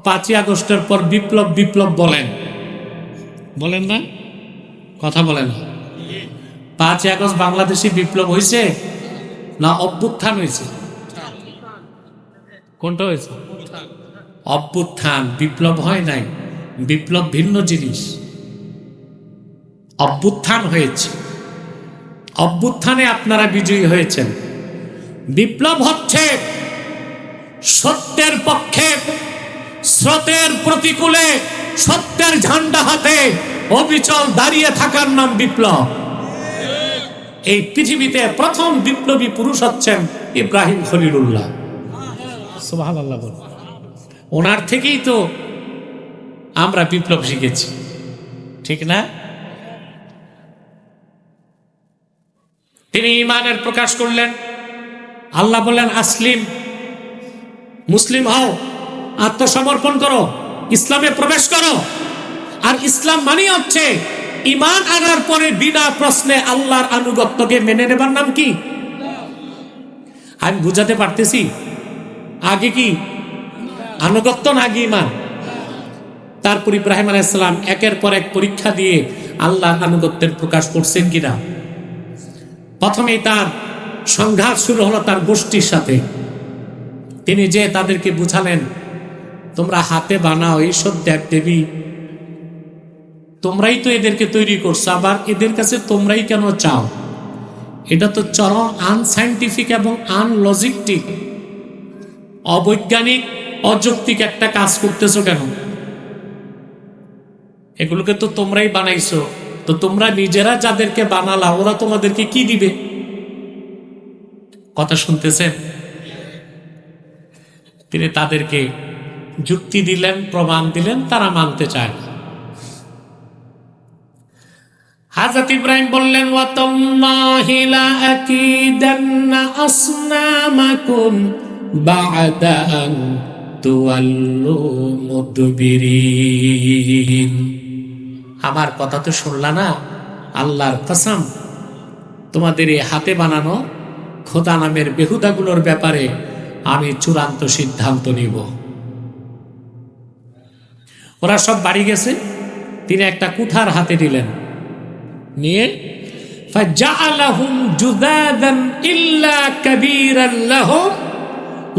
5ই আগস্টের পর বিপ্লব বিপ্লব বলেন বলেন না, কথা বলেন না। 5ই আগস্ট বাংলাদেশে বিপ্লব হয়েছে না অভ্যুত্থান হয়েছে? কোনটা হয়েছে? অভ্যুত্থান। বিপ্লব হয় নাই। বিপ্লব ভিন্ন জিনিস। অভ্যুত্থান হয়েছে, অভ্যুত্থানে আপনারা বিজয়ী হয়েছেন। বিপ্লব হচ্ছে সত্যের পক্ষে, স্রোতের প্রতিকূলে সত্যের ঝান্ডা হাতে অবিচল দাঁড়িয়ে থাকার নাম বিপ্লব। এই পৃথিবীতে প্রথম বিপ্লবী পুরুষ হচ্ছেন ইব্রাহিম খলিলুল্লাহ। সুবহানাল্লাহ বল। ওনার থেকেই তো আমরা বিপ্লব শিখেছি, ঠিক না? তিনি ঈমানের প্রকাশ করলেন। আল্লাহ বললেন আসলিম, মুসলিম হও, আত্মসমর্পণ করো, ইসলামে প্রবেশ করো। আর ইসলাম মানে হচ্ছে ঈমান আনার পরে বিনা প্রশ্নে আল্লাহর আনুগত্যকে মেনে নেবার নাম কি? আমি বুঝাতে পারতেছি? আগে কি আনুগত্য না আগে ঈমান? তারপর ইব্রাহিম আলাইহিস সালাম একের পর এক পরীক্ষা দিয়ে আল্লাহর আনুগত্যের প্রকাশ করছেন কিনা। প্রথমেই তার সংঘাত শুরু হলো তার গোষ্ঠীর সাথে। তিনি যে তাদেরকে বুঝালেন, তোমরা হাতে বানাও এইসব দেব দেবী, তোমরাই তো এদেরকে তৈরি করছো, আবার এদের কাছে তোমরাই কেন চাও? এটা তো চরম আনসাইন্টিফিক এবং আনলজিকটিক, অবৈজ্ঞানিক, অযৌক্তিক একটা কাজ করতেছো কেন? এগুলোকে তো তোমরাই বানাইছো, তো তোমরা নিজেরা যাদেরকে বানালা ওরা তোমাদেরকে কি দিবে? কথা শুনতেছেন? তিনি তাদেরকে যুক্তি দিলেন, প্রমাণ দিলেন, তারা মানতে চায় না। হযরত ইব্রাহিম বললেন, ওয়াতাল্লাহি লা আকিদান্না আসনামাকুম বা'দা আন তুওয়াল্লু মুদবিরিন। আমার কথা তো শুনলা না? আল্লাহর কসম, তোমাদের এই হাতে বানানো খোদা নামের বেহুদাগুলোর ব্যাপারে আমি চূড়ান্ত সিদ্ধান্ত নিব। ওরা সব বাড়ি গেছে। তিনি একটা কুঠার হাতে দিলেন, নিয়ে ফাজআলাহুম জুদাদান ইল্লা কাবীরান লাহুম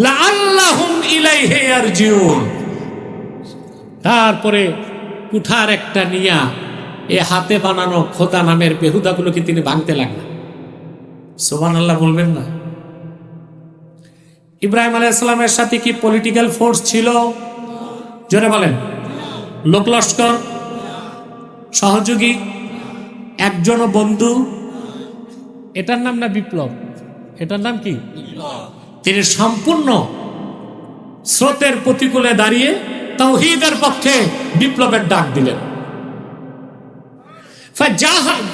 লাআল্লাহুম ইলাইহি ইয়ারজিউন। তারপরে কুঠার একটা নিয়া এ হাতে বানানো খোদা নামের বেহুদাগুলোকে তিনি ভাঙতে লাগলেন। সুবহানাল্লাহ বলবেন না? ইব্রাহিম আলাইহিস সালামের সাথে কি পলিটিক্যাল ফোর্স ছিল? জোরে বলেন। লোকলস্কর, সহযোগী, একজন বন্ধু? এটার নাম না বিপ্লব? এটার নাম কি? তিনি সম্পূর্ণ স্রোতের প্রতিকূলে দাঁড়িয়ে তাওহীদের পক্ষে বিপ্লবের ডাক দিলেন।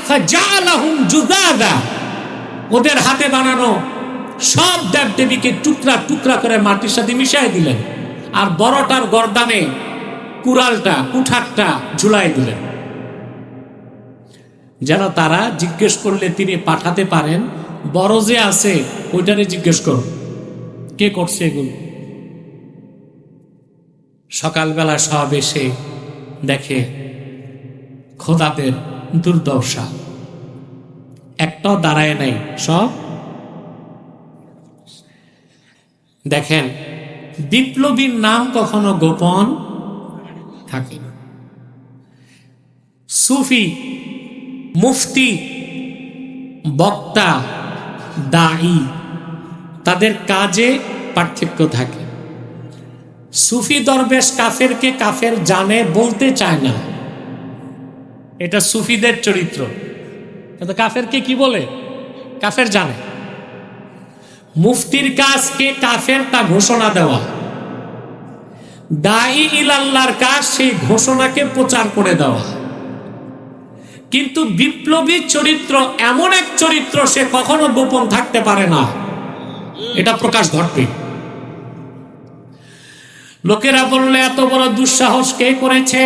ফাজআলাহুম জুদাদা, ওদের হাতে বানানো সব দেবদেবীকে টুকরা টুকরা করে মাটির সাথে মিশিয়ে দিলেন, আর বড়টার গর্দানে কুড়ালটা, কুঠারটা ঝুলাই দিলেন, যেন তারা জিজ্ঞেস করলে তিনি পাঠাতে পারেন। বড় যে আছে ওইটারে জিজ্ঞেস করুন কে করছে এগুলো। সকালবেলা সব এসে দেখে খোদাদের দুর্দশা, একটাও দাঁড়ায় নাই, সব। দেখেন, বিপ্লবীর নাম কখনো গোপন থাকে না। সুফি, মুফতি, বক্তা, দাঈ, তাদের কাজে পার্থক্য থাকে। সুফি দরবেশ কাফেরকে কাফের জানে বলতে চায় না, এটা সুফিদের চরিত্র। কিন্তু কাফেরকে কি বলে? কাফের জানে। মুফতির কাজকে কাফের তা ঘোষণা দেওয়া, দাঈ ইলাল্লাহর কাজ সেই ঘোষণাকে প্রচার করে দেওয়া। কিন্তু বিপ্লবী চরিত্র এমন এক চরিত্র, সে কখনো গোপন থাকতে পারে না, এটা প্রকাশ ঘটবে। লোকেরা বললে এত বড় দুঃসাহস কে করেছে?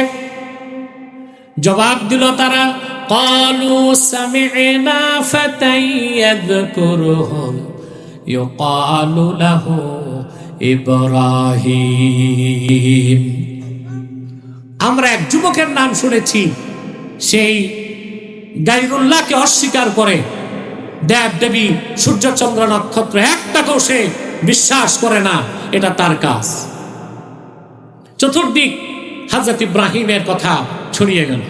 জবাব দিল তারা, ক্বালু সামি'না ফাতান ইয়াযকুরুহুম ইউকালু লাহু ইব্রাহিম। আমরা এক যুবকের নাম শুনেছি, সেই গায়রুল্লাহকে অস্বীকার করে, দেব দেবী সূর্য চন্দ্র নক্ষত্র একটাকেও সে বিশ্বাস করে না, এটা তার কাজ। চতুর্দিক হযরত ইব্রাহিমের কথা ছড়িয়ে গেল।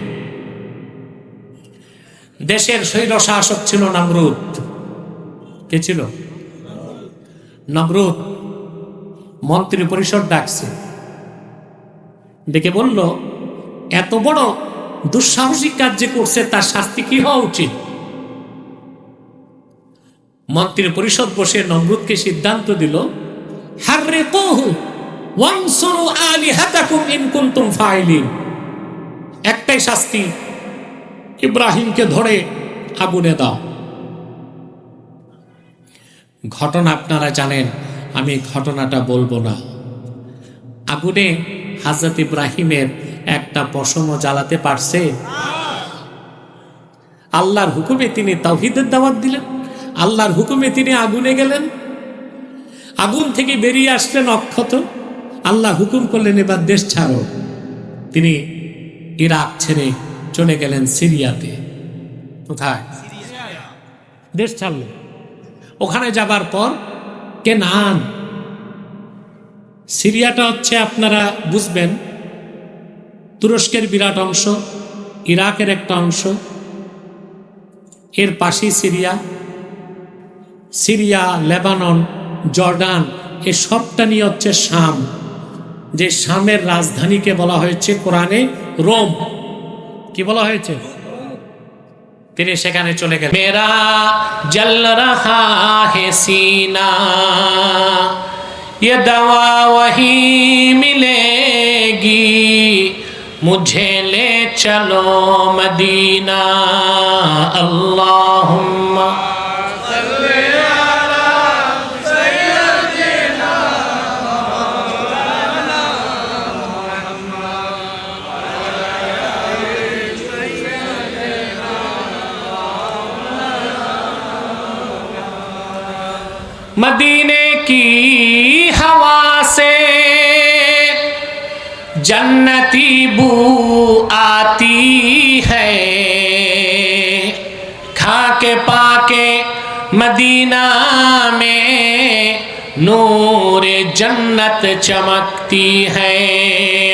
দেশের স্বৈর শাসক ছিল নমরুদ। কে ছিল? নমরুদ। মন্ত্রী পরিষদ ডাকছে, ডেকে বলল, এত বড় দুঃসাহসিক কাজ যে করছে তার শাস্তি কি হওয়া উচিত? মন্ত্রী পরিষদ বসে নমরুদকে সিদ্ধান্ত দিল, হাররিকুহু ওয়ানসুরু আলিহাতাকুম ইন কুনতুম ফাইলিন। একটাই শাস্তি, ইব্রাহিমকে ধরে আগুনে দাও। ঘটনা আপনারা জানেন, আমি ঘটনাটা বলবো না। আগুনে হযরত ইব্রাহিমের একটা পশমও জ্বালাতে পারছে? আল্লাহর হুকুমে তিনি তাওহীদের দাওয়াত দিলেন, আল্লাহর হুকুমে তিনি আগুনে গেলেন, আগুন থেকে বেরিয়ে আসলেন অক্ষত। আল্লাহ হুকুম করলেন এবার দেশ ছাড়ো। তিনি ইরাক ছেড়ে চলে গেলেন সিরিয়াতে। কোথায়? দেশ ছাড়লেন। ওখানে যাবার পর কেনান, সিরিয়াটা হচ্ছে, আপনারা বুঝবেন, তুরস্কের বিরাট অংশ, ইরাকের একটা অংশ, এর পাশেই সিরিয়া। সিরিয়া, লেবানন, জর্ডান, এ সবটা নিয়ে হচ্ছে শাম, যে শামের রাজধানীকে বলা হয়েছে কোরআনে রোম। কি বলা হয়েছে? তিনি সেখানে চলে গেলেন। মেরা জল রহা হে সিনা, ये दवा वही मिलेगी, मुझे ले चलो मदीना। अल्लाहुम्मा सल्ली अला सय्यदिना मौलाना मुहम्मद। मदीने की हवा से जन्नती बू आती है, खा के पाके मदीना में नूर जन्नत चमकती है।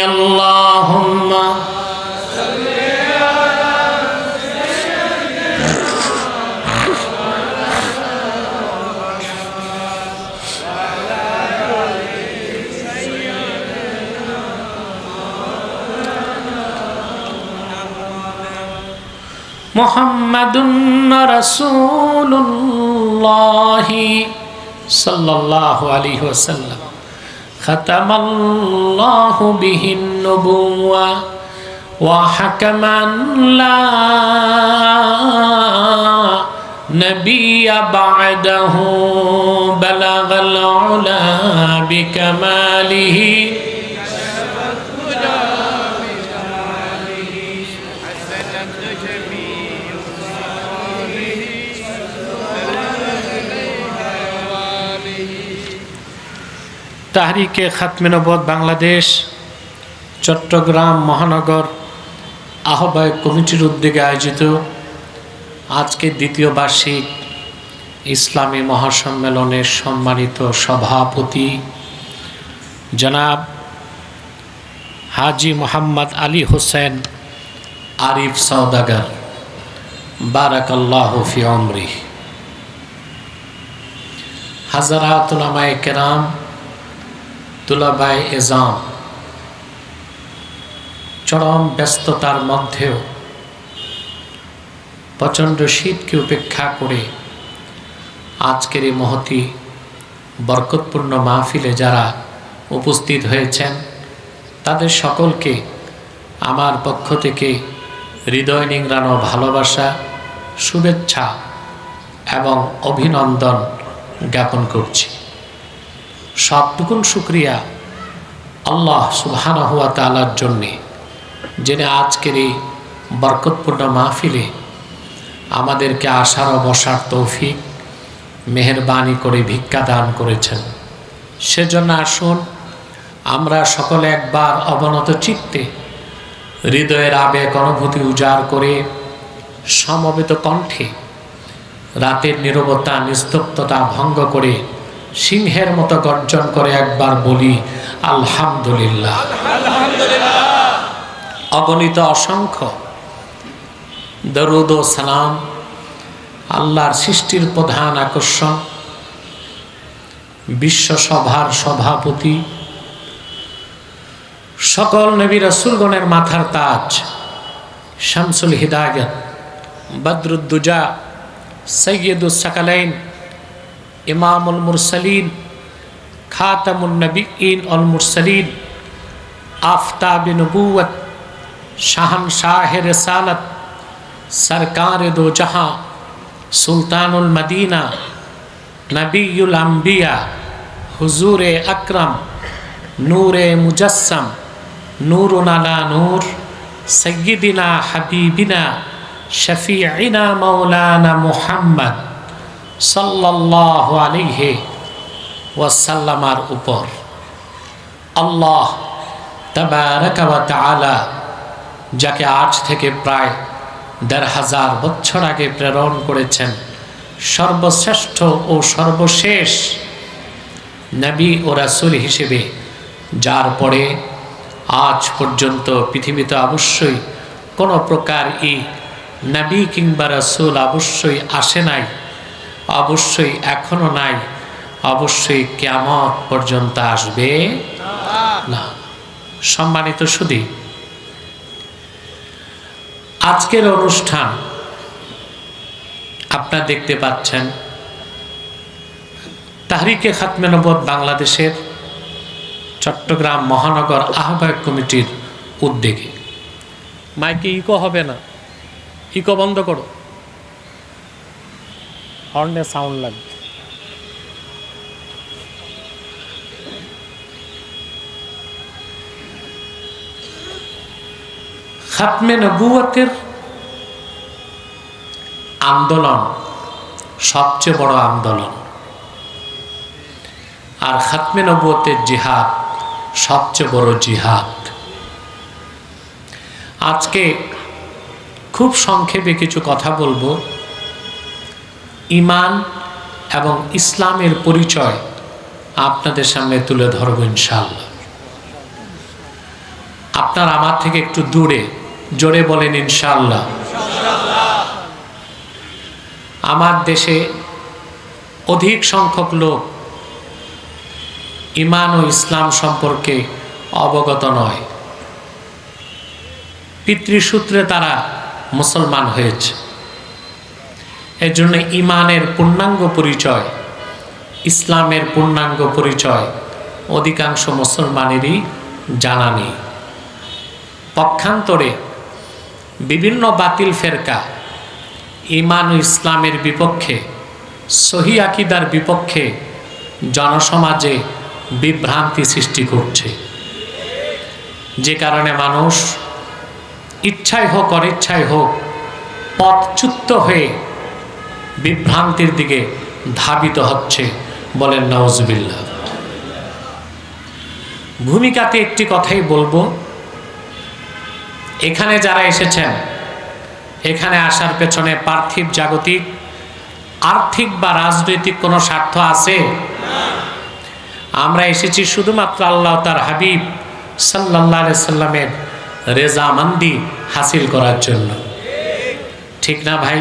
अल्लाहुम्मा मुहम्मदुन रसूलुल्लाह सल्लल्लाहु अलैहि वसल्लम खतमल्लाहु बिहिन नुबुव्वा व हकमन ला नबिय बअदहु बलगल उला बिकमालिही। তাহরিকে খাতমে নবুয়ত বাংলাদেশ চট্টগ্রাম মহানগর আহ্বায়ক কমিটির উদ্যোগে আয়োজিত আজকে দ্বিতীয় বার্ষিক ইসলামী মহাসম্মেলনের সম্মানিত সভাপতি জনাব হাজি মোহাম্মদ আলী হোসেন আরিফ সওদাগর, বারাকাল্লাহু ফি উমরি, হাজারাত উলামায়ে কেরাম, তুলাবায়ে এজাম, চরম ব্যস্ততার মধ্যেও প্রচণ্ড শীতকে উপেক্ষা করে আজকের এই মহতি বরকতপূর্ণ মাহফিলে যারা উপস্থিত হয়েছেন তাদের সকলকে আমার পক্ষ থেকে হৃদয় নিংড়ানো ভালোবাসা, শুভেচ্ছা এবং অভিনন্দন জ্ঞাপন করছি। সবটুকুন শুকরিয়া আল্লাহ সুবহানাহু ওয়া তাআলার জন্যে, যিনি আজকের এই বরকতপূর্ণ মাহফিলে আমাদেরকে আসার ও বসার তৌফিক মেহেরবানি করে ভিক্ষা দান করেছেন। সেজন্য আসুন আমরা সকলে একবার অবনত চিত্তে হৃদয়ের আবেগ অনুভূতি উজাড় করে সমবেত কণ্ঠে রাতের নীরবতা নিস্তব্ধতা ভঙ্গ করে সিংহের মতো গর্জন করে একবার বলি আলহামদুলিল্লাহ। অগণিত অসংখ্য দরুদ ও সালাম আল্লাহর সৃষ্টির প্রধান আকর্ষণ, বিশ্বসভার সভাপতি, সকল নবী রাসূলগণের মাথার তাজ, শামসুল হিদায়াত, বদরুদ্দুজা, সৈয়দুস সাকালাইন, ইমামুল মুরসালিন, খাতামুন নবিয়্যিন ওয়াল মুরসালিন, আফতাবে নবুয়ত, শাহনশাহে রিসালাত, সরকারে দো জাহাঁ, সুলতানুল মদিনা, নবিয়ুল আম্বিয়া, হুজুরে আকরাম, নূরে মুজাসসাম, নূরুন আলা নূর, সাইয়্যিদিনা হাবিবিনা শফিঈনা মাওলানা মুহাম্মদ সাল্লাল্লাহু আলাইহি ওয়াসাল্লামার উপর আল্লাহ তাবারাকা ওয়া তাআলা যাকে আজ থেকে প্রায় ১৫০০ বছর আগে প্রেরণ করেছেন সর্বশ্রেষ্ঠ ও সর্বশেষ নবী ও রাসূল হিসেবে, যার পরে আজ পর্যন্ত পৃথিবীতে অবশ্যই কোনো প্রকার নবী কিংবা রাসূল অবশ্যই আসে নাই, অবশ্যই এখনো নাই, অবশ্যই কিয়ামত পর্যন্ত আসবে না। সম্মানিত সুধী, আজকের অনুষ্ঠান আপনারা দেখতে পাচ্ছেন তাহরিকে খাতমে নবুয়ত বাংলাদেশের চট্টগ্রাম মহানগর আহ্বায়ক কমিটির উদ্যোগে। মাইকে ইকো হবে না, ইকো বন্ধ করো, হর্নে সাউন্ড লাগবে। খাতমে নবুয়তের আন্দোলন সবচেয়ে বড় আন্দোলন, আর খাতমে নবুয়তের জিহাদ সবচেয়ে বড় জিহাদ। আজকে খুব সংক্ষেপে কিছু কথা বলবো। ঈমান এবং ইসলামের পরিচয় আপনাদের সামনে তুলে ধরব ইনশাআল্লাহ। আপনার আমার থেকে একটু দূরে জোরে বলেন ইনশাআল্লাহ। আমার দেশে অধিক সংখ্যক লোক ঈমান ও ইসলাম সম্পর্কে অবগত নয়। পিতৃসূত্রে তারা মুসলমান হয়েছে, এর জন্য ঈমানের পূর্ণাঙ্গ পরিচয়, ইসলামের পূর্ণাঙ্গ পরিচয় অধিকাংশ মুসলমানেরই জানা নেই। পক্ষান্তরে বিভিন্ন বাতিল ফেরকা ঈমান ও ইসলামের বিপক্ষে, সহিহ আকীদার বিপক্ষে জনসমাজে বিভ্রান্তি সৃষ্টি করছে, যে কারণে মানুষ ইচ্ছায় হোক অনিচ্ছায় হোক পথচ্যুত হয়ে বিভ্রান্তির দিকে ধাবিত হচ্ছে। বলেন নাউজুবিল্লাহ। ভূমিকাতে একটি কথাই বলবো, এখানে যারা এসেছেন, এখানে আসার পেছনে পার্থিব জাগতিক আর্থিক বা রাজনৈতিক কোনো স্বার্থ আছে? আমরা এসেছি শুধুমাত্র আল্লাহ তার হাবিব সাল্লাল্লাহু আলাইহি সাল্লামের রেজামন্দি হাসিল করার জন্য। ঠিক না ভাই?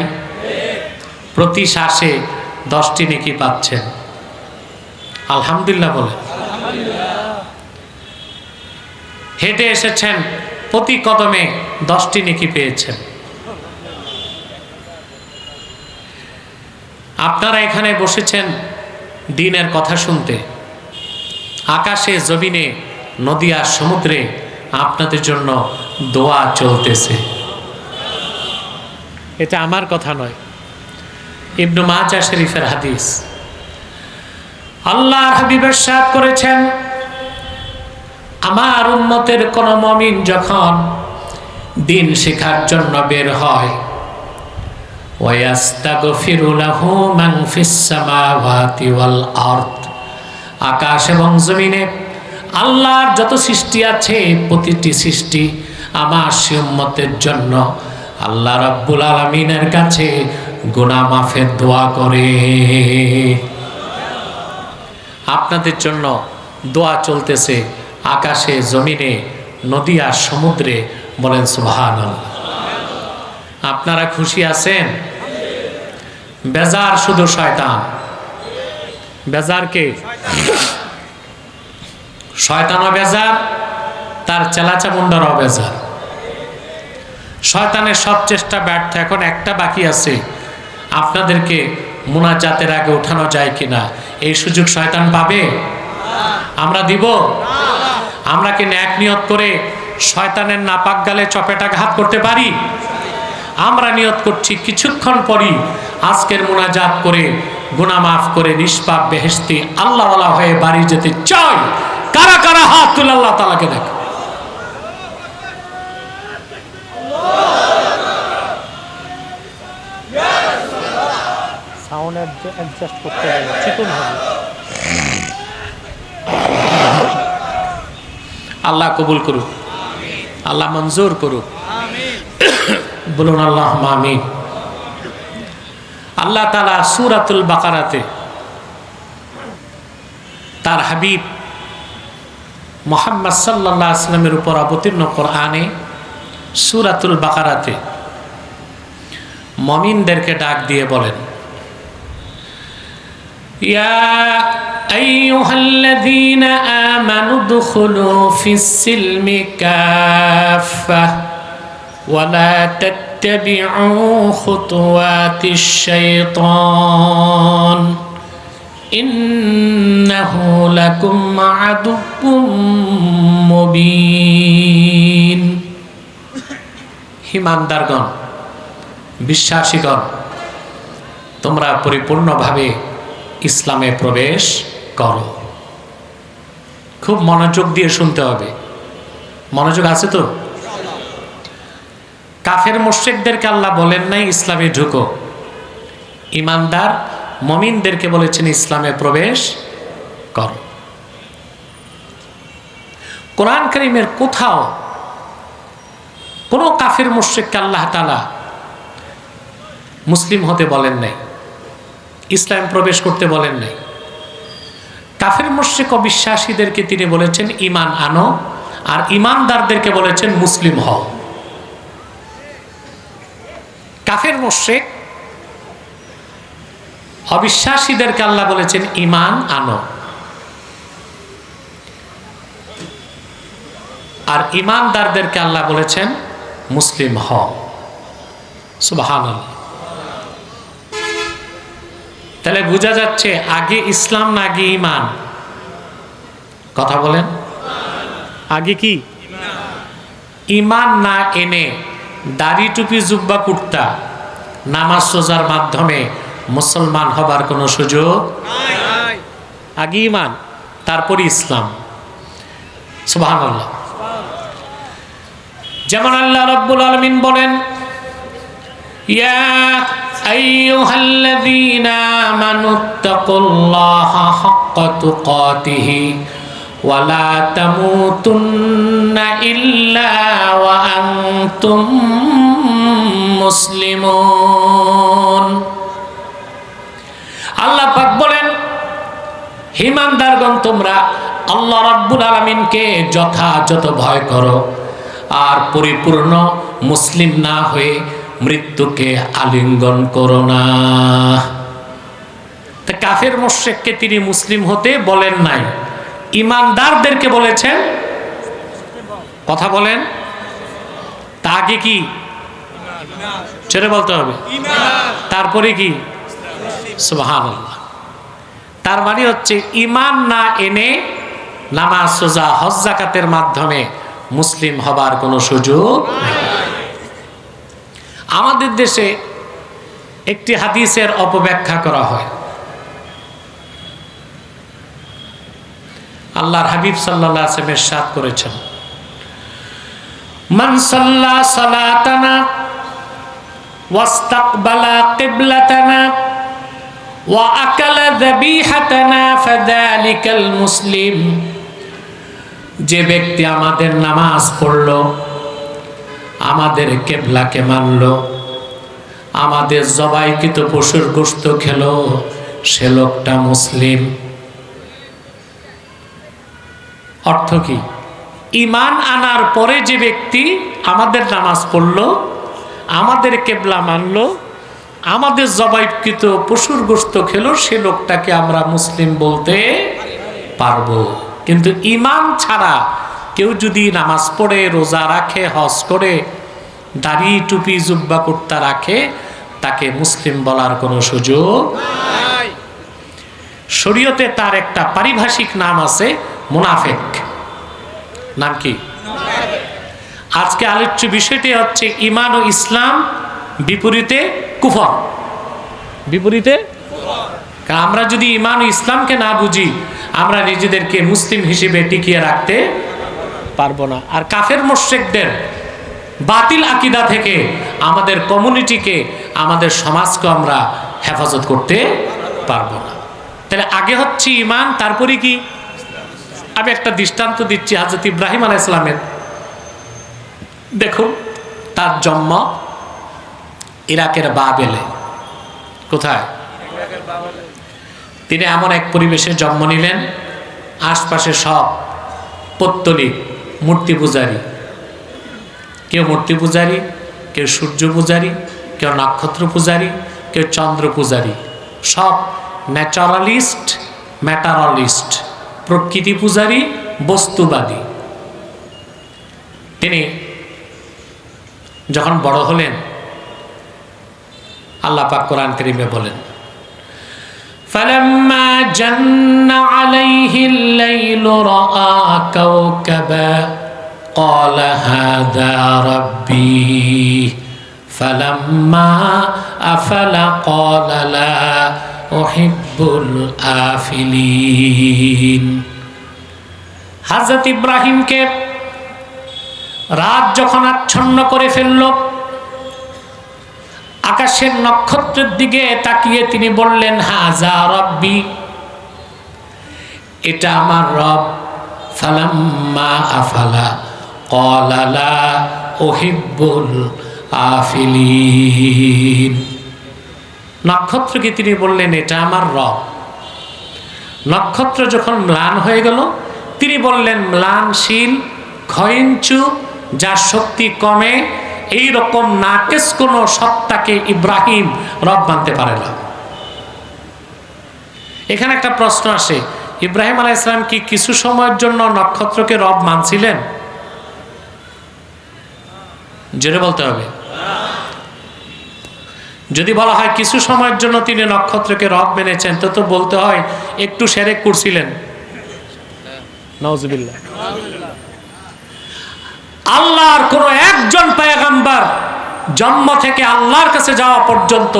প্রতি শ্বাসে 10টি নেকি পাচ্ছেন, আলহামদুলিল্লাহ বলে। হেঁটে এসেছেন, প্রতি কদমে 10টি নেকি পেয়েছেন। আপনারা এখানে বসেছেন দ্বীনের কথা শুনতে, আকাশে জমিনে নদী আর সমুদ্রে আপনাদের জন্য দোয়া চলতেছে। এটা আমার কথা নয়, ইবনে মাজাহ শরীফের হাদিস। আল্লাহর হাবিব ইরশাদ করেছেন, আমার উম্মতের কোন মুমিন যখন দ্বীন শেখার জন্য বের হয়, ওয়াস্তাগফিরু লাহু মান ফিস সামাওয়াতি ওয়াল আরদ, আকাশ এবং জমিনে আল্লাহর যত সৃষ্টি আছে প্রতিটি সৃষ্টি আমার সেই উম্মতের জন্য আল্লাহ রাব্বুল আলামিনের কাছে গুনাহ মাফের দোয়া করে। আপনাদের জন্য দোয়া চলতেছে আকাশে জমিনে নদী আর সমুদ্রে, বলেন সুবহানাল্লাহ। আপনারা খুশি আছেন? বেজার শুধু শয়তান। বেজার কে? শয়তানও বেজার, তার চেলাচামুন্ডারও বেজার। শয়তানের সব চেষ্টা ব্যর্থ। এখন একটা বাকি আছে, আপনাদেরকে মুনাজাতের আগে উঠানো যায় কিনা এই সুযোগ শয়তান পাবে? আমরা দিব? আমরা কি ন্যাক নিয়ত করে শয়তানের নাপাক গালে চপেটাঘাত করতে পারি? আমরা নিয়ত করছি কিছুক্ষণ পরই আজকের মুনাজাত করে গুনাহ মাফ করে নিষ্পাপ বেহেশতি আল্লাহওয়ালা হয়ে বাড়ি যেতে চাই। কারা কারা হাত তুলে আল্লাহ তাআলাকে দেখ। সাউন্ড অ্যাডজাস্ট করতে হবে, চিকন হবে। আল্লাহ কবুল করুক, আল্লাহ মঞ্জুর করুক, বলুন আল্লাহুম্মা আমিন। আল্লাহ তাআলা সূরাতুল বাকারাতে তার হাবিব মুহাম্মদ সাল্লাল্লাহু আলাইহি ওয়াসাল্লামের উপর অবতীর্ণ কোরআনে সূরাতুল বাকারাতে মুমিনদেরকে ডাক দিয়ে বলেন, ইয়া আইয়ুহাল্লাযীনা আমানু দুখুলু ফিস-সিলমি কাফাহ ওয়া লা তাত্তাবি'উ খুতুওয়াতিশ-শাইতান ইন্নাহু লাকুম আদুউম মুবিন। ঈমানদারগণ, বিশ্বাসীগণ, তোমরা পরিপূর্ণভাবে ইসলামে প্রবেশ করো। খুব মনোযোগ দিয়ে শুনতে হবে। মনোযোগ আছে তো? কাফের মুশরিকদেরকে আল্লাহ বলেন নাই ইসলামে ঢুকো, ঈমানদার মুমিনদেরকে বলেছেন ইসলামে প্রবেশ করো। কোরআন কারীমের কোথাও কোনো কাফের মুশরিককে আল্লাহ তাআলা মুসলিম হতে বলেন নাই, ইসলাম প্রবেশ করতে বলেন নাই। কাফের মুশরিক অবিশ্বাসীদেরকে তিনি বলেছেন ঈমান আনো, আর ঈমানদারদেরকে বলেছেন মুসলিম হও। কাফের মুশরিক অবিশ্বাসীদেরকে আল্লাহ বলেছেন ঈমান আনো, আর ঈমানদারদেরকে আল্লাহ বলেছেন মুসলিম হও। সুবহানাল্লাহ। তাহলে বোঝা যাচ্ছে আগে ইসলাম না আগে ঈমান? কথা বলেন, আগে কি? ঈমান না এনে দাড়ি টুপি জুব্বা কুর্তা নামাজ রোজার মাধ্যমে মুসলমান হবার কোনো সুযোগ নাই। আগে ঈমান, তারপরে ইসলাম। সুবহানাল্লাহ। যেমন আল্লাহ রাব্বুল আলামিন বলেন, ইয়া আইয়ুহাল্লাযীনা আমানুত্তাকুল্লাহা হাক্কা তুকাতিহি ওয়া লা তামুতুন্না ইল্লা ওয়া আনতুম মুসলিমুন। আল্লাহ পাক বলেন, ঈমানদারগণ, তোমরা আল্লাহ রাব্বুল আলামিনকে যথাযথ ভয় করো আর পরিপূর্ণ মুসলিম না হয়ে মৃত্যুকে আলিঙ্গন করো না। তা কাফের মুশরিককে তিনি মুসলিম হতে বলেন নাই, ঈমানদারদেরকে বলেছেন। কথা বলেন, তা আগে কি? ছেড়ে বলতে হবে, তারপরে কি? সুবহানাল্লাহ। তার মানে হচ্ছে ঈমান না এনে নামাজ রোজা হজ যাকাতের মাধ্যমে মুসলিম হবার কোনো সুযোগ নেই। আমাদের দেশে একটি হাদিসের অপব্যাখ্যা করা হয়। আল্লাহর হাবিব সাল্লাল্লাহু আলাইহি ওয়াসাল্লাম ইরশাদ করেছেন, মান সাল্লা সালাতানা ওয়াস্তাকবালা কিবলাতানা ওয়া আকালা যাবিহাতানা ফাযালিকাল মুসলিম, যে ব্যক্তি আমাদের নামাজ পড়লো, আমাদের কিবলাকে মানলো, আমাদের জবাইকৃত পশুর গোশত খেলো, সে লোকটা মুসলিম। অর্থ কি? ঈমান আনার পরে যে ব্যক্তি আমাদের নামাজ পড়লো, আমাদের কিবলা মানলো, আমাদের জবাইকৃত পশুর গোশত খেলো, সে লোকটাকে আমরা মুসলিম বলতে পারবো। কিন্তু ঈমান ছাড়া কেউ যদি নামাজ পড়ে, রোজা রাখে, হজ করে, দাড়ি টুপি জুব্বা কুর্তা রাখে, তাকে মুসলিম বলার কোনো সুযোগ নাই। শরীয়তে তার একটা পারিভাষিক নাম আছে, মুনাফিক। নাম কি? আজকে আলোচ্য বিষয়টি হচ্ছে ঈমান ও ইসলাম বিপরীতে কুফর। বিপরীতে, কারণ আমরা যদি ঈমান ও ইসলামকে না বুঝি, আমরা নিজেদেরকে মুসলিম হিসেবে টিকিয়ে রাখতে পারবো না। আর কাফের মুশরিকদের বাতিল আকীদা থেকে আমাদের কমিউনিটিকে, আমাদের সমাজকে আমরা হেফাজত করতে পারবো না। তাহলে আগে হচ্ছে ঈমান, তারপরে কি? আমি একটা দৃষ্টান্ত দিচ্ছি হযরত ইব্রাহিম আলাইহিস সালামের। দেখুন, তার জন্ম ইরাকের বাবেলে। কোথায়? তিনি এমন এক পরিবেশে জন্ম নিলেন, আশপাশে সব পৌত্তলিক মূর্তি পূজারী। কেউ মূর্তি পূজারী, কেউ সূর্য পূজারী, কেউ নক্ষত্র পূজারী, কেউ চন্দ্র পূজারী। সব ন্যাচারালিস্ট, ম্যাটারালিস্ট, প্রকৃতি পূজারী, বস্তুবাদী। তিনি যখন বড় হলেন, আল্লাহ পাক কোরআন কারীমে বলেন, فَلَمَّا جَنَّ عَلَيْهِ اللَّيْلُ رَأَى كَوْكَبًا قَالَ هَذَا رَبِّي فَلَمَّا أَفَلَ قَالَ لَا أُحِبُّ الْآفِلِينَ। হযরত ইব্রাহিমকে রাত যখন আচ্ছন্ন করে ফেলল, আকাশের নক্ষত্রের দিকে তাকিয়ে তিনি বললেন, হাযা রব্বি, এটা আমার রব। ফালাম্মা আফালা ক্বালা লা উহিব্বুল আফিলিন। নক্ষত্রকে তিনি বললেন, এটা আমার রব। নক্ষত্র যখন ম্লান হয়ে গেল, তিনি বললেন, ম্লানশীল, ক্ষয়িঞ্চু, যার শক্তি কমে, এই রকম নাকেস কোন সত্তাকে ইব্রাহিম রব মানতে পারে না। এখানে একটা প্রশ্ন আসে, ইব্রাহিম আলাইহিস সালাম কি কিছু সময়ের জন্য নক্ষত্রকে রব মানছিলেন? জোরে বলতে হবে। যদি বলা হয় কিছু সময়ের জন্য তিনি নক্ষত্রকে রব মেনেছেন, তো বলতে হয় একটু শিরক করছিলেন। নাউজুবিল্লাহ। আল্লাহর কোন একজন পয়গম্বর জন্ম থেকে আল্লাহর কাছে যাওয়া পর্যন্ত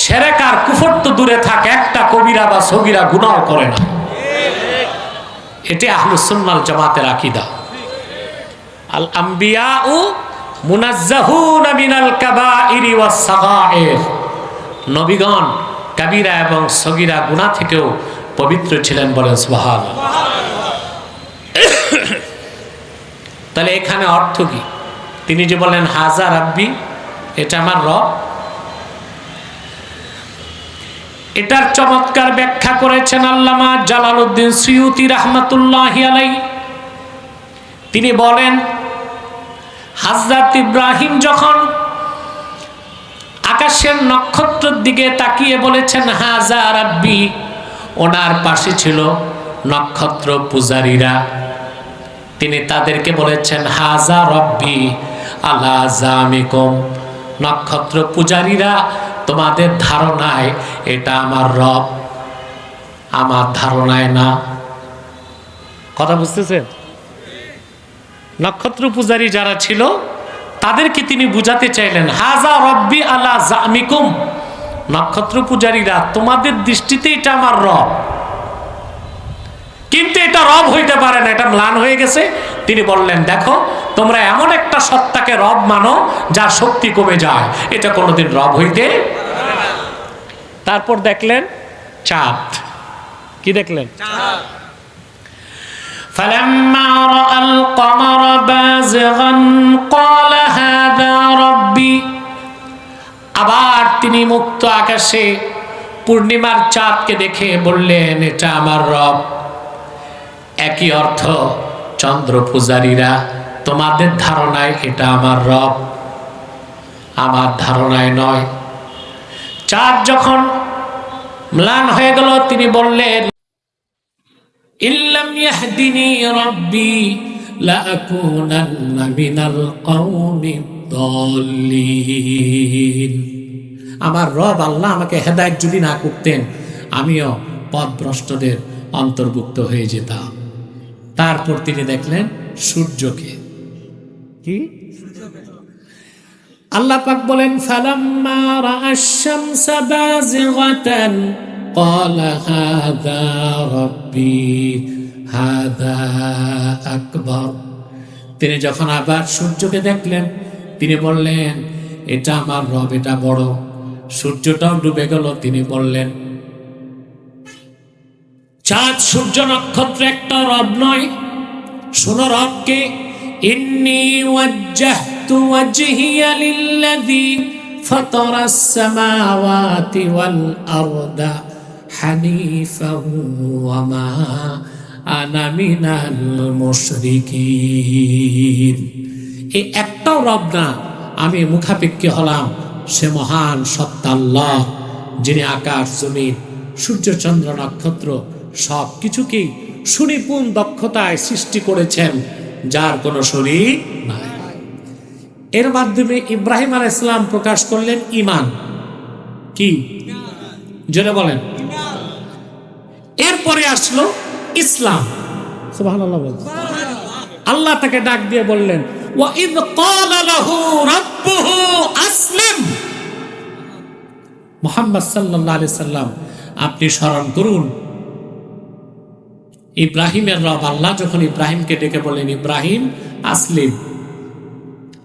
শিরক আর কুফর তো দূরে থাক, একটা কবিরা বা সগীরা গুনাহ করে না। এটি আহলুস সুন্নাহ ওয়াল জামাতের আকীদা। আল আম্বিয়াউ মুনাজ্জাহুনা মিনাল কাবাইরি ওয়াস সাগাইর। নবীগণ কাবিরা এবং সগীরা গুনাহ থেকেও পবিত্র ছিলেন, বলেন সুবহানাল্লাহ। তাহলে এখানে অর্থ কি? তিনি যে বলেন হাযা রাব্বি, এটা আমার রব, এটার চমৎকার ব্যাখ্যা করেছেন আল্লামা জালালউদ্দিন সুয়ুতী রাহমাতুল্লাহি আলাইহি। তিনি বলেন, হযরত ইব্রাহিম যখন আকাশের নক্ষত্রের দিকে তাকিয়ে বলেছেন হাযা রাব্বি, ওনার পাশে ছিল নক্ষত্র পূজারীরা। তিনি তাদেরকে বলেছেন হাযা রব্বি আলা জামিকুম, নক্ষত্র পূজারীরা, তোমাদের ধারণায় এটা আমার রব, আমার ধারণায় না। কথা বুঝতেছেন? নক্ষত্র পূজারী যারা ছিল তাদেরকে তিনি বুঝাতে চাইলেন, হাযা রব্বি আলা জামিকুম, নক্ষত্র পূজারীরা, তোমাদের দৃষ্টিতে এটা আমার রব, কিন্তু এটা রব হইতে পারে না, এটা ম্লান হয়ে গেছে। তিনি বললেন, দেখো, তোমরা এমন একটা সত্তাকে রব মানো যার শক্তি কমে যায়, এটা কোনোদিন রব হইতে। তারপর দেখলেন চাঁদ। কি দেখলেন? فلما رأى القمر بازغا قال هذا ربي। আবার তিনি মুক্ত আকাশে পূর্ণিমার চাঁদকে দেখে বললেন, এটা আমার রব। একই অর্থ, চন্দ্র পূজারীরা, তোমাদের ধারণায় এটা আমার রব, আমার ধারণায় নয়। চাঁদ যখন ম্লান হয়ে গেল, তিনি বললেন, ইল্লাম ইয়াহদিনি রাব্বি লাআকুনান্না মিনাল কওমিদ দাল্লিন। আমার রব আল্লাহ আমাকে হেদায়েত যদি না করতেন, আমিও পথভ্রষ্টদের অন্তর্ভুক্ত হয়ে যেতাম। তারপর তিনি দেখলেন সূর্যকে। কি? আল্লাহ পাক বলেন, ফালাম্মা রাআশ শামসা বাযিগাতান ক্বালা হাযা রাব্বি হাযা আকবার। তিনি যখন আবার সূর্যকে দেখলেন, তিনি বললেন, এটা আমার রব, এটা বড়। সূর্যটাও ডুবে গেল। তিনি বললেন, চাঁদ সূর্য নক্ষত্র একটা রব নয়। শোনো রবকে, ইন্নী ওয়াজ্জাহতু ওয়াজহিয়া লিল্লাযী ফাতারাস সামাওয়াতি ওয়াল আরদা হানিফান ওয়া মা আনা মিনাল মুশরিকিন। এই একটাও রব না, আমি মুখাপেক্ষী হলাম সে মহান সত্তা আল্লাহ, যিনি আকাশ জমিন সূর্য চন্দ্র নক্ষত্র সব কিছুকেই সুনিপুণ দক্ষতায় সৃষ্টি করেছেন, যার কোনো শরীক নাই। এর মাধ্যমে ইব্রাহিম আলাইহিস সালাম প্রকাশ করলেন ঈমান। কি? জোরে বলেন। এরপরে আসলো ইসলাম। সুবহানাল্লাহ বলেন। আল্লাহ তাকে ডাক দিয়ে বললেন, ওয়া ইয ক্বালা লাহু রাব্বুহু আসলিম। মুহাম্মদ সাল্লাল্লাহু আলাইহি সাল্লাম, আপনি স্মরণ করুন, ইব্রাহিমের রব আল্লাহ যখন ইব্রাহিমকে ডেকে বলেন, ইব্রাহিম আসলিম,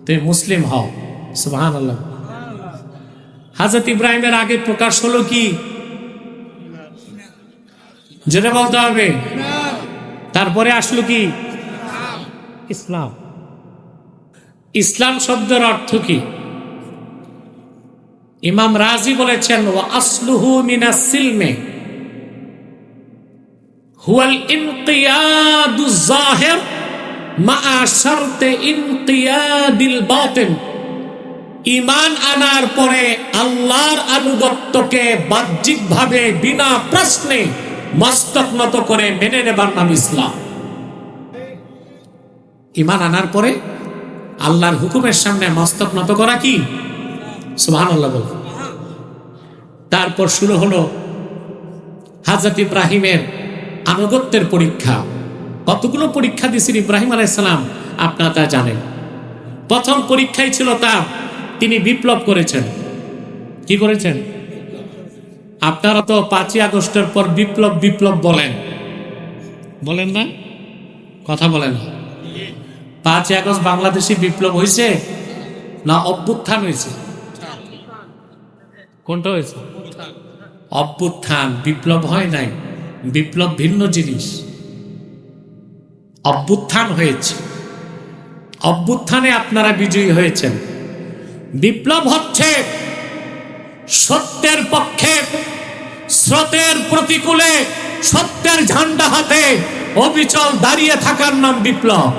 তুমি মুসলিম হও। সুবহানাল্লাহ। হযরত ইব্রাহিমের আগে প্রকাশ হলো কি? জেনে বলতে হবে। তারপরে আসলো কি? ইসলাম। ইসলাম শব্দের অর্থ কি? ইমাম রাজি বলেছেন, ওয়া আসলুহু মিনাস সিলমে হুয়াল ইনকিয়াদুজ যাহির মা শারতে ইনকিয়াদিল বাতিন। ঈমান আনার পরে আল্লাহর আনুগত্যকে বাহ্যিকভাবে বিনা প্রশ্নে মস্তক নত করে মেনে নেবার নাম ইসলাম। ঈমান আনার পরে আল্লাহর হুকুমের সামনে মস্তক নত করা কি? সুবহানাল্লাহ বল। তারপর শুরু হলো হযরত ইব্রাহিমের আনুগত্যের পরীক্ষা। কতগুলো পরীক্ষা দিয়েছেন ইব্রাহিম আলাইহিস সালাম, আপনারা তা জানেন। প্রথম পরীক্ষাই ছিল তার, তিনি বিপ্লব করেছেন। কি করেছেন? আপনারা তো 5ই আগস্টের পর বিপ্লব বিপ্লব বলেন, বলেন না? কথা বলেন। 5ই আগস্ট বাংলাদেশে বিপ্লব হয়েছে না অভ্যুত্থান হয়েছে? কোনটা হয়েছে? অভ্যুত্থান। বিপ্লব হয় নাই। বিপ্লব ভিন্ন জিনিস। অভ্যুত্থান হয়েছে, অভ্যুত্থানে আপনারা বিজয়ী হয়েছেন। বিপ্লব হচ্ছে সত্যের পক্ষে, স্রোতের প্রতিকূলে সত্যের ঝান্ডা হাতে অবিচল দাঁড়িয়ে থাকার নাম বিপ্লব।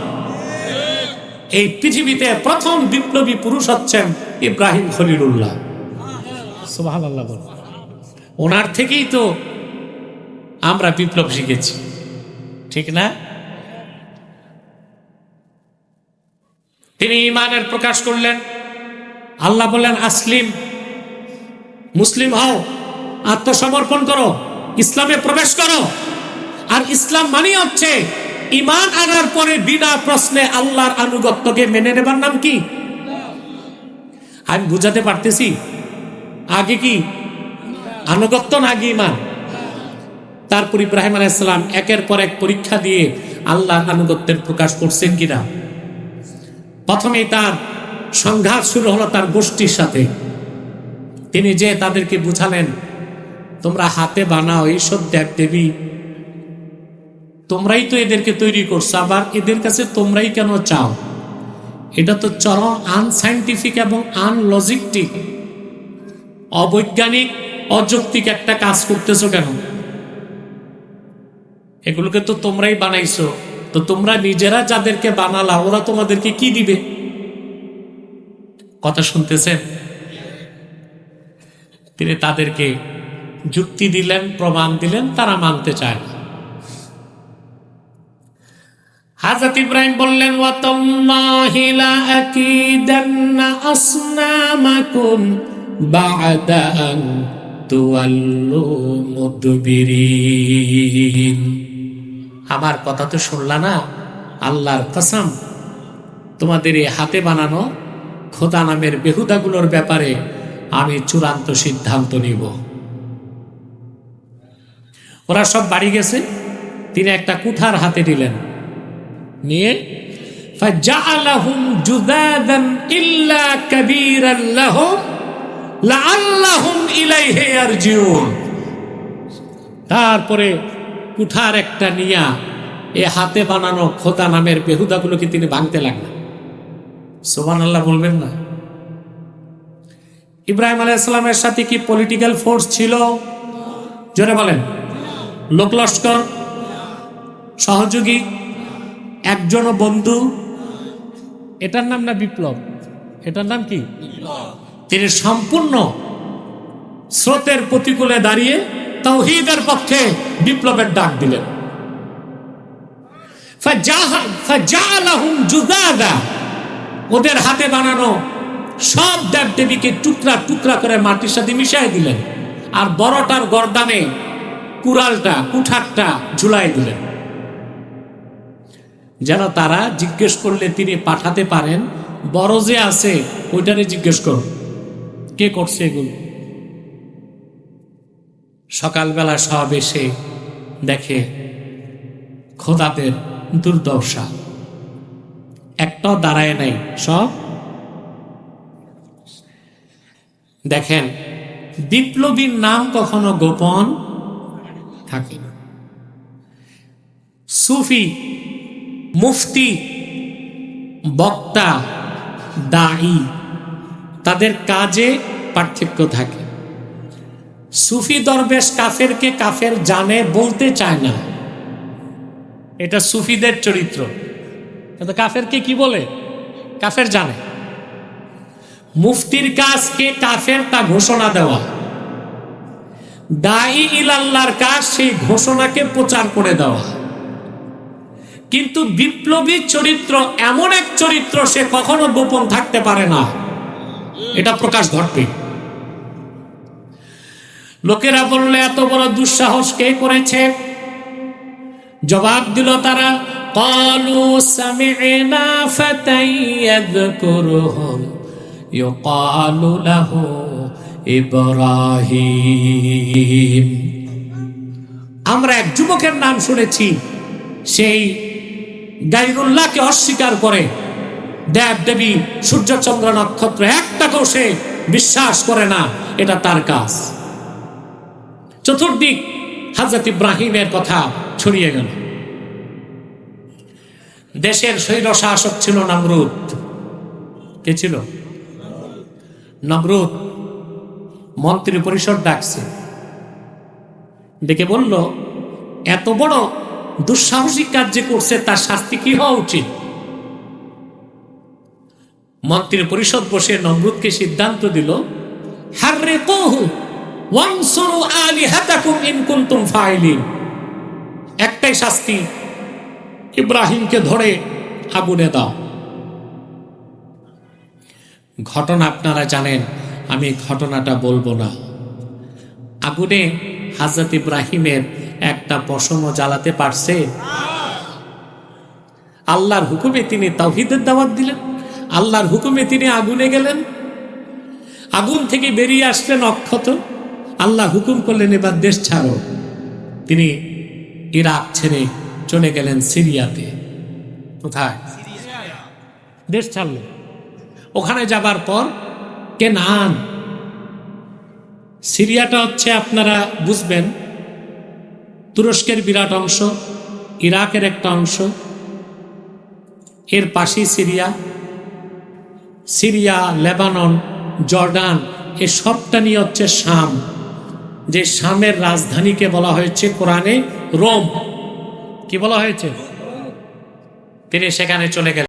এই পৃথিবীতে প্রথম বিপ্লবী পুরুষ হচ্ছেন ইব্রাহিম খলিলুল্লাহ। সুবহানাল্লাহ। ওনার থেকেই তো আমরা বিপ্লব শিখেছি, ঠিক না? তিনি ঈমানের প্রকাশ করলেন। আল্লাহ বললেন, আসলিম, মুসলিম হও, আত্মসমর্পণ করো, ইসলামে প্রবেশ করো। আর ইসলাম মানে হচ্ছে ঈমান আনার পরে বিনা প্রশ্নে আল্লাহর আনুগত্যকে মেনে নেবার নাম কি? আমি বুঝাতে পারতেছি? আগে কি আনুগত্য না আগে ঈমান? তারপর ইব্রাহিম আলাইহিস সালাম একের পর এক পরীক্ষা দিয়ে আল্লাহর আনুগত্যের প্রকাশ করছেন কিনা। প্রথমেই তার সংঘাত শুরু হলো তার গোষ্ঠীর সাথে। তিনি যে তাদেরকে বুঝালেন তোমরা হাতে বানাও এইসব দেব দেবী, তোমরাই তো এদেরকে তৈরি করছো, আবার এদের কাছে তোমরাই কেন চাও? এটা তো চরম আনসাইন্টিফিক এবং আনলজিকটিক, অবৈজ্ঞানিক, অযৌক্তিক একটা কাজ করতেছো কেন? এগুলোকে তো তোমরাই বানাইছো, তো তোমরা নিজেরা যাদেরকে বানালা ওরা তোমাদেরকে কি দিবে? কথা শুনতেছেন? তিনি তাদেরকে যুক্তি দিলেন, প্রমাণ দিলেন, তারা মানতে চায় না। হযরত ইব্রাহিম বললেন, ওয়াতাল্লাহি লা আকিদান্না আসনামাকুম বা'দা আন তুওয়াল্লু মুদবিরিন। আমার কথা তো শুনলা না? আল্লাহর কসম, তোমাদের এই হাতে বানানো খোদা নামের বেহুদাগুলোর ব্যাপারে আমি চূড়ান্ত সিদ্ধান্ত নিব। ওরা সব বাড়ি গেছে, তিনি একটা কুঠার হাতে দিলেন, নিয়ে ফাজআলাহুম জুদাদান ইল্লা কাবীরান লাহুম লাআল্লাহুম ইলাইহি ইয়ারজিউন। তারপরে কুঠার একটা নিয়া এ হাতে বানানো খোদা নামের বেহুদাগুলোকে তিনি ভাঙতে লাগলেন। সুবহানাল্লাহ বলবেন না? ইব্রাহিম আলাইহিস সালামের সাথে কি পলিটিক্যাল ফোর্স ছিল? জোরে বলেন। লোক লস্কর, সহযোগী, একজন বন্ধু? এটার নাম না বিপ্লব? এটার নাম কি? তিনি সম্পূর্ণ স্রোতের প্রতিকূলে দাঁড়িয়ে তাওহীদের পক্ষে বিপ্লবের ডাক দিলেন। ফাজআলাহুম জুদাদা, ওদের হাতে বানানো সব দেবদেবীকে টুকরা টুকরা করে মাটির সাথে মিশিয়ে দিলেন, আর বড়টার গর্দানে কুড়ালটা, কুঠারটা ঝুলাই দিলেন, যেন তারা জিজ্ঞেস করলে তিনি পাঠাতে পারেন। বড় যে আছে ওইটারে জিজ্ঞেস করুন কে করছে এগুলো। সকালবেলা সব এসে দেখে খোদাদের দুর্দশা, একটাও দাঁড়ায় নাই, সব। দেখেন, বিপ্লবীর নাম কখনো গোপন থাকে না। সুফি, মুফতি, বক্তা, দাঈ, তাদের কাজে পার্থক্য থাকে। সুফি দরবেশ কাফেরকে কাফের জানে বলতে চায় না, এটা সুফিদের চরিত্র। কিন্তু কাফেরকে কি বলে? কাফের জানে। মুফতির কাজকে কাফের তা ঘোষণা দেওয়া, দাঈ ইলাল্লাহর কাজ সেই ঘোষণাকে প্রচার করে দেওয়া। কিন্তু বিপ্লবী চরিত্র এমন এক চরিত্র, সে কখনো গোপন থাকতে পারে না, এটা প্রকাশ ঘটবে। লোকেরা বললে এত বড় দুঃসাহস কে করেছে? জবাব দিল তারা, ক্বালু সামি'না ফাতান ইয়াযকুরুহুম ইউকালু লাহু ইব্রাহিম। আমরা এক যুবকের নাম শুনেছি, সেই গায়রুল্লাহকে অস্বীকার করে, দেব দেবী, সূর্য চন্দ্র নক্ষত্র একটাকেও সে বিশ্বাস করে না, এটা তার কাজ। চতুর্দিক হযরত ইব্রাহিমের কথা ছড়িয়ে গেল। দেশের স্বৈর শাসক ছিল নমরুদ। কে ছিল? নমরুদ। মন্ত্রী পরিষদ ডাকছে, ডেকে বলল, এত বড় দুঃসাহসিক কাজ যে করছে তার শাস্তি কি হওয়া উচিত? মন্ত্রী পরিষদ বসে নমরুদকে সিদ্ধান্ত দিল, হাররিকুহু ওয়ানসুরু আলিহাতাকুম ইন কুনতুম ফাইলিন। একটাই শাস্তি, ইব্রাহিমকে ধরে আগুনে দাও। ঘটনা আপনারা জানেন, আমি ঘটনাটা বলবো না। আগুনে হযরত ইব্রাহিমের একটা পশমও জ্বালাতে পারছে? আল্লাহর হুকুমে তিনি তাওহীদের দাওয়াত দিলেন, আল্লাহর হুকুমে তিনি আগুনে গেলেন, আগুন থেকে বেরিয়ে আসলেন অক্ষত। আল্লাহ হুকুম করলেন এবার দেশ ছাড়ো। তিনি ইরাক ছেড়ে চলে গেলেন সিরিয়াতে। কোথায়? দেশ ছাড়লেন। ওখানে যাবার পর কেনান, সিরিয়াটা হচ্ছে আপনারা বুঝবেন তুরস্কের বিরাট অংশ, ইরাকের একটা অংশ, এর পাশেই সিরিয়া, সিরিয়া, লেবানন, জর্ডান, এ সবটা নিয়ে হচ্ছে শাম, যে শামের রাজধানীকে বলা হয়েছে কোরআনে রোম। কি বলা হয়েছে? তিনি সেখানে চলে গেলেন।